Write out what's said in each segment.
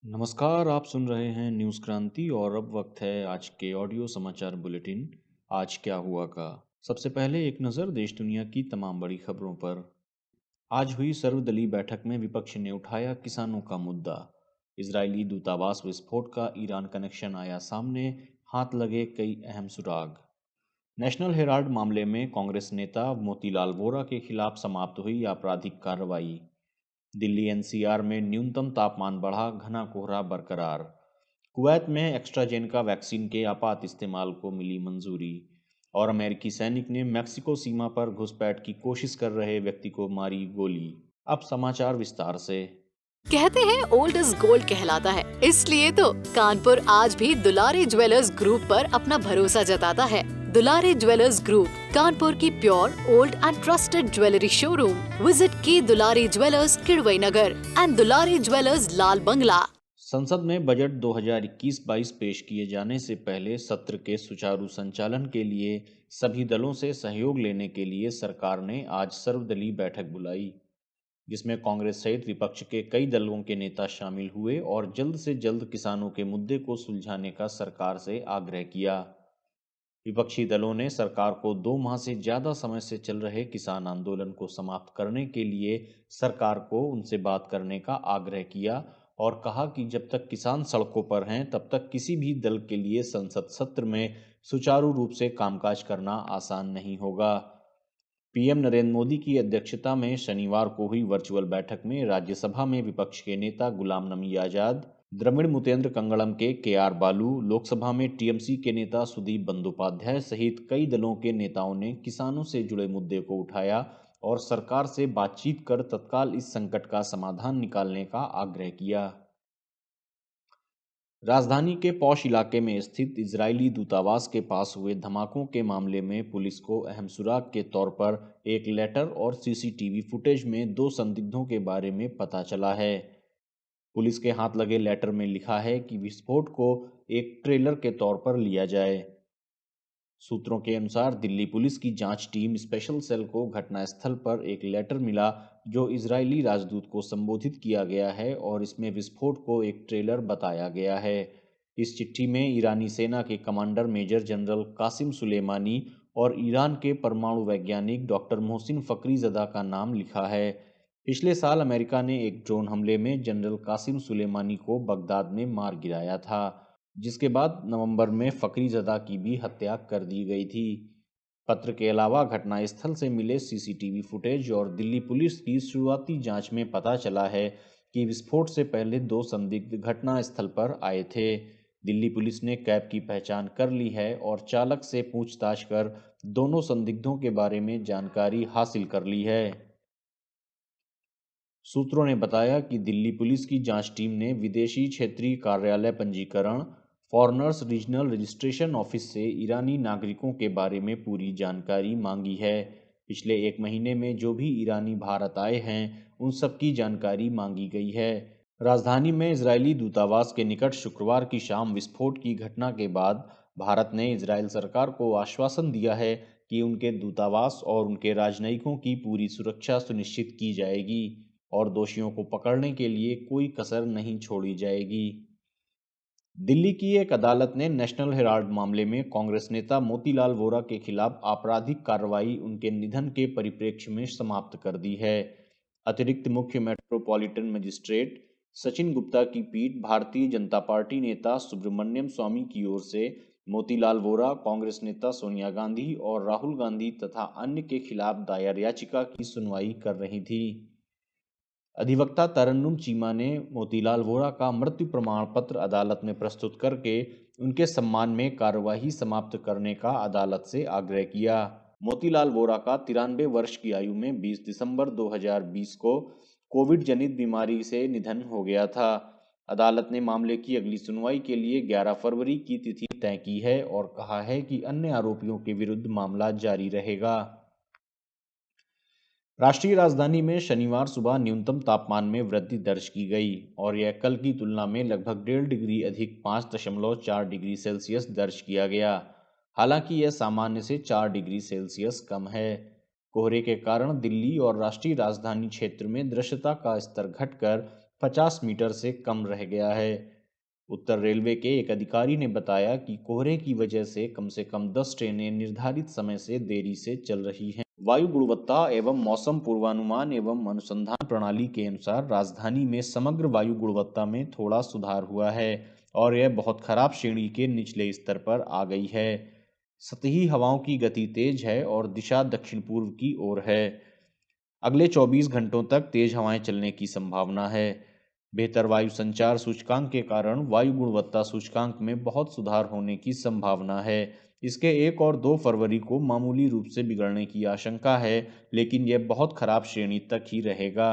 नमस्कार, आप सुन रहे हैं न्यूज़ क्रांति और अब वक्त है आज के ऑडियो समाचार बुलेटिन आज क्या हुआ का। सबसे पहले एक नज़र देश दुनिया की तमाम बड़ी खबरों पर। आज हुई सर्वदलीय बैठक में विपक्ष ने उठाया किसानों का मुद्दा। इजरायली दूतावास विस्फोट का ईरान कनेक्शन आया सामने, हाथ लगे कई अहम सुराग। नेशनल हेराल्ड मामले में कांग्रेस नेता मोतीलाल वोरा के खिलाफ समाप्त हुई आपराधिक कार्रवाई। दिल्ली एनसीआर में न्यूनतम तापमान बढ़ा, घना कोहरा बरकरार। कुवैत में एक्स्ट्राजेनेका वैक्सीन के आपात इस्तेमाल को मिली मंजूरी। और अमेरिकी सैनिक ने मेक्सिको सीमा पर घुसपैठ की कोशिश कर रहे व्यक्ति को मारी गोली। अब समाचार विस्तार से। कहते हैं ओल्ड इज गोल्ड कहलाता है, इसलिए तो कानपुर आज भी दुलारी ज्वेलर्स ग्रुप पर अपना भरोसा जताता है। दुलारी ज्वेलर्स ग्रुप, कानपुर की pure old and trusted jewellery showroom. Visit की Dulari jewellers Kidwai Nagar and Dulari jewellers Lal Bangla. संसद में बजट 2021-22 पेश किए जाने से पहले सत्र के सुचारू संचालन के लिए सभी दलों से सहयोग लेने के लिए सरकार ने आज सर्वदलीय बैठक बुलाई, जिसमें कांग्रेस सहित विपक्ष के कई दलों के नेता शामिल हुए और जल्द से जल्द किसानों के मुद्दे को सुलझाने का सरकार से आग्रह किया। विपक्षी दलों ने सरकार को 2 माह से ज़्यादा समय से चल रहे किसान आंदोलन को समाप्त करने के लिए सरकार को उनसे बात करने का आग्रह किया और कहा कि जब तक किसान सड़कों पर हैं तब तक किसी भी दल के लिए संसद सत्र में सुचारू रूप से कामकाज करना आसान नहीं होगा। पीएम नरेंद्र मोदी की अध्यक्षता में शनिवार को हुई वर्चुअल बैठक में राज्यसभा में विपक्ष के नेता गुलाम नबी आजाद, द्रविड़ मुतेंद्र कंगड़म के आर बालू, लोकसभा में टीएमसी के नेता सुदीप बंदोपाध्याय सहित कई दलों के नेताओं ने किसानों से जुड़े मुद्दे को उठाया और सरकार से बातचीत कर तत्काल इस संकट का समाधान निकालने का आग्रह किया। राजधानी के पौष इलाके में स्थित इजरायली दूतावास के पास हुए धमाकों के मामले में पुलिस को अहम सुराग के तौर पर एक लेटर और सीसीटीवी फुटेज में 2 संदिग्धों के बारे में पता चला है। पुलिस के हाथ लगे लेटर में लिखा है कि विस्फोट को एक ट्रेलर के तौर पर लिया जाए। सूत्रों के अनुसार दिल्ली पुलिस की जांच टीम स्पेशल सेल को घटनास्थल पर एक लेटर मिला जो इजरायली राजदूत को संबोधित किया गया है और इसमें विस्फोट को एक ट्रेलर बताया गया है। इस चिट्ठी में ईरानी सेना के commander major general Qasem Soleimani और ईरान के परमाणु वैज्ञानिक डॉक्टर मोहसिन फखरीजदा का नाम लिखा है। पिछले साल अमेरिका ने एक ड्रोन हमले में जनरल कासिम सुलेमानी को बगदाद में मार गिराया था, जिसके बाद नवंबर में फखरीजदा की भी हत्या कर दी गई थी। पत्र के अलावा घटनास्थल से मिले सीसीटीवी फुटेज और दिल्ली पुलिस की शुरुआती जांच में पता चला है कि विस्फोट से पहले 2 संदिग्ध घटनास्थल पर आए थे। दिल्ली पुलिस ने कैब की पहचान कर ली है और चालक से पूछताछ कर दोनों संदिग्धों के बारे में जानकारी हासिल कर ली है। सूत्रों ने बताया कि दिल्ली पुलिस की जांच टीम ने विदेशी क्षेत्रीय कार्यालय पंजीकरण फॉरेनर्स रीजनल रजिस्ट्रेशन ऑफिस से ईरानी नागरिकों के बारे में पूरी जानकारी मांगी है। पिछले 1 महीने में जो भी ईरानी भारत आए हैं उन सब की जानकारी मांगी गई है। राजधानी में इजरायली दूतावास के निकट शुक्रवार की शाम विस्फोट की घटना के बाद भारत ने इजरायल सरकार को आश्वासन दिया है कि उनके दूतावास और उनके राजनयिकों की पूरी सुरक्षा सुनिश्चित की जाएगी और दोषियों को पकड़ने के लिए कोई कसर नहीं छोड़ी जाएगी। दिल्ली की एक अदालत ने नेशनल हेराल्ड मामले में कांग्रेस नेता मोतीलाल वोरा के खिलाफ आपराधिक कार्रवाई उनके निधन के परिप्रेक्ष्य में समाप्त कर दी है। अतिरिक्त मुख्य मेट्रोपॉलिटन मजिस्ट्रेट सचिन गुप्ता की पीठ भारतीय जनता पार्टी नेता सुब्रमण्यम स्वामी की ओर से मोतीलाल वोरा, कांग्रेस नेता सोनिया गांधी और राहुल गांधी तथा अन्य के खिलाफ दायर याचिका की सुनवाई कर रही थी। अधिवक्ता तरन्नुम चीमा ने मोतीलाल वोरा का मृत्यु प्रमाण पत्र अदालत में प्रस्तुत करके उनके सम्मान में कार्यवाही समाप्त करने का अदालत से आग्रह किया। मोतीलाल वोरा का 93 वर्ष की आयु में 20 दिसंबर 2020 को कोविड जनित बीमारी से निधन हो गया था। अदालत ने मामले की अगली सुनवाई के लिए 11 फरवरी की तिथि तय की है और कहा है कि अन्य आरोपियों के विरुद्ध मामला जारी रहेगा। राष्ट्रीय राजधानी में शनिवार सुबह न्यूनतम तापमान में वृद्धि दर्ज की गई और यह कल की तुलना में लगभग 1.5 डिग्री अधिक 5.4 डिग्री सेल्सियस दर्ज किया गया। हालांकि यह सामान्य से 4 डिग्री सेल्सियस कम है। कोहरे के कारण दिल्ली और राष्ट्रीय राजधानी क्षेत्र में दृश्यता का स्तर घटकर 50 मीटर से कम रह गया है। उत्तर रेलवे के एक अधिकारी ने बताया कि कोहरे की वजह से कम 10 ट्रेनें निर्धारित समय से देरी से चल रही हैं। वायु गुणवत्ता एवं मौसम पूर्वानुमान एवं अनुसंधान प्रणाली के अनुसार राजधानी में समग्र वायु गुणवत्ता में थोड़ा सुधार हुआ है और यह बहुत खराब श्रेणी के निचले स्तर पर आ गई है। सतही हवाओं की गति तेज है और दिशा दक्षिण पूर्व की ओर है। अगले 24 घंटों तक तेज हवाएं चलने की संभावना है। बेहतर वायु संचार सूचकांक के कारण वायु गुणवत्ता सूचकांक में बहुत सुधार होने की संभावना है। इसके 1 और 2 फरवरी को मामूली रूप से बिगड़ने की आशंका है, लेकिन यह बहुत खराब श्रेणी तक ही रहेगा।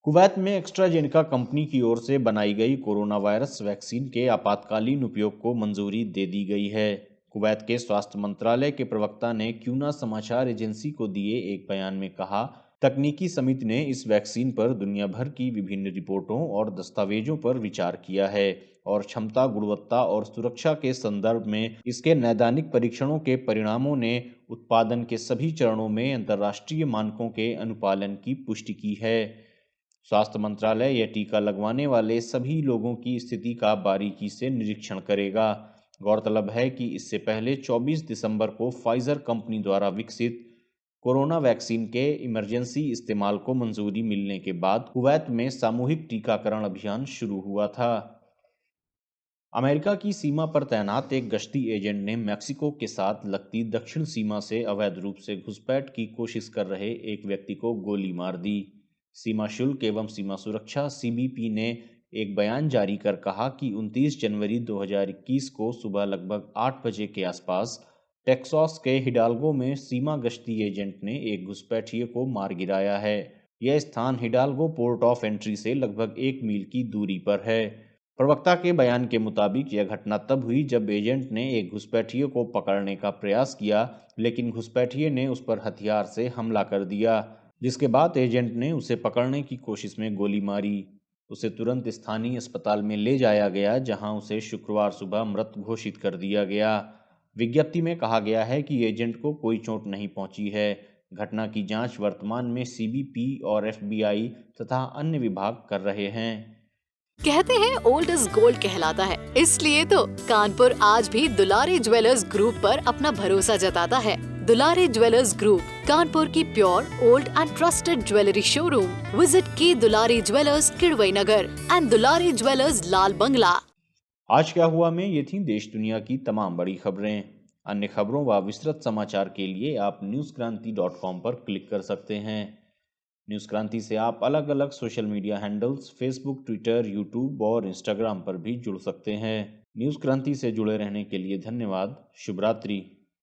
कुवैत में एस्ट्राजेनेका कंपनी की ओर से बनाई गई कोरोना वायरस वैक्सीन के आपातकालीन उपयोग को मंजूरी दे दी गई है। कुवैत के स्वास्थ्य मंत्रालय के प्रवक्ता ने क्यूना समाचार एजेंसी को दिए एक बयान में कहा, तकनीकी समिति ने इस वैक्सीन पर दुनिया भर की विभिन्न रिपोर्टों और दस्तावेजों पर विचार किया है और क्षमता, गुणवत्ता और सुरक्षा के संदर्भ में इसके नैदानिक परीक्षणों के परिणामों ने उत्पादन के सभी चरणों में अंतर्राष्ट्रीय मानकों के अनुपालन की पुष्टि की है। स्वास्थ्य मंत्रालय यह टीका लगवाने वाले सभी लोगों की स्थिति का बारीकी से निरीक्षण करेगा। गौरतलब है कि इससे पहले 24 दिसंबर को फाइजर कंपनी द्वारा विकसित कोरोना वैक्सीन के इमरजेंसी इस्तेमाल को मंजूरी मिलने के बाद कुवैत में सामूहिक टीकाकरण अभियान शुरू हुआ था। अमेरिका की सीमा पर तैनात एक गश्ती एजेंट ने मेक्सिको के साथ लगती दक्षिण सीमा से अवैध रूप से घुसपैठ की कोशिश कर रहे एक व्यक्ति को गोली मार दी। सीमा शुल्क एवं सीमा सुरक्षा सीबीपी ने एक बयान जारी कर कहा कि 29 जनवरी 2021 को सुबह लगभग 8 बजे के आसपास टेक्सास के हिडाल्गो में सीमा गश्ती एजेंट ने एक घुसपैठिए को मार गिराया है। यह स्थान हिडाल्गो पोर्ट ऑफ एंट्री से लगभग 1 मील की दूरी पर है। प्रवक्ता के बयान के मुताबिक यह घटना तब हुई जब एजेंट ने एक घुसपैठिए को पकड़ने का प्रयास किया, लेकिन घुसपैठिए ने उस पर हथियार से हमला कर दिया, जिसके बाद एजेंट ने उसे पकड़ने की कोशिश में गोली मारी। उसे तुरंत स्थानीय अस्पताल में ले जाया गया, जहां उसे शुक्रवार सुबह मृत घोषित कर दिया गया। विज्ञप्ति में कहा गया है कि एजेंट को कोई चोट नहीं पहुंची है। घटना की जांच वर्तमान में सीबीपी और एफबीआई तथा अन्य विभाग कर रहे हैं। कहते हैं ओल्ड इज गोल्ड कहलाता है, इसलिए तो कानपुर आज भी दुलारी ज्वेलर्स ग्रुप पर अपना भरोसा जताता है। दुलारी ज्वेलर्स ग्रुप, कानपुर की pure, old and trusted jewellery showroom. Visit के Dulari jewellers, Kidwai Nagar and Dulari jewellers, Lal Bangla. आज क्या हुआ में ये थी देश दुनिया की तमाम बड़ी खबरें। अन्य खबरों व विस्तृत समाचार के लिए आप newskranti.com पर क्लिक कर सकते हैं। न्यूज़ क्रांति से आप अलग अलग social media handles Facebook, Twitter, YouTube और इंस्टाग्राम पर भी जुड़ सकते हैं। न्यूज़ क्रांति से जुड़े रहने के लिए धन्यवाद। शुभ रात्रि।